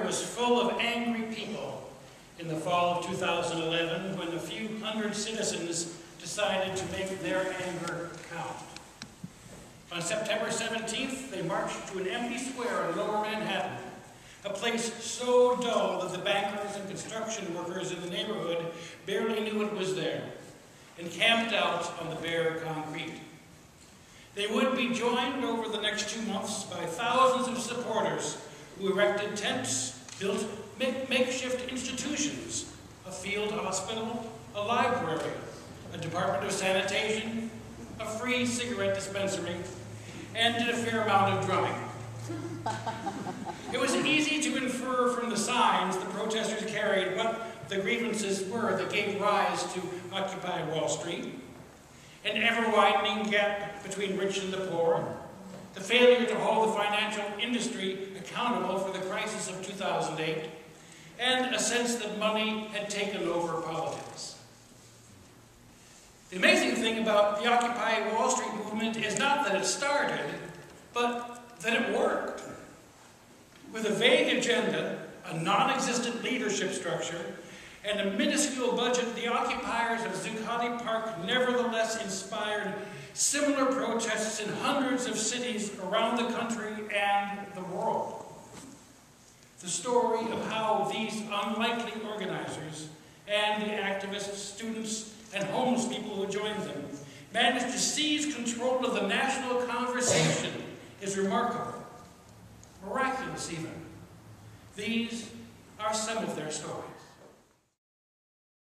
was full of angry people in the fall of 2011 when a few hundred citizens decided to make their anger count. On September 17th, they marched to an empty square in Lower Manhattan, a place so dull that the bankers and construction workers in the neighborhood barely knew it was there, and camped out on the bare concrete. They would be joined over the next 2 months by thousands of supporters who erected tents, built makeshift institutions, a field hospital, a library, a department of sanitation, a free cigarette dispensary, and did a fair amount of drumming. It was easy to infer from the signs the protesters carried what the grievances were that gave rise to Occupy Wall Street: an ever-widening gap between rich and the poor, the failure to hold the financial industry accountable for the crisis of 2008, and a sense that money had taken over politics. The amazing thing about the Occupy Wall Street movement is not that it started, but that it worked. With a vague agenda, a non-existent leadership structure, and a minuscule budget, the occupiers of Zuccotti Park nevertheless inspired similar protests in hundreds of cities around the country and the world. The story of how these unlikely organizers and the activists, students, and homeless people who joined them managed to seize control of the national conversation is remarkable, miraculous even. These are some of their stories.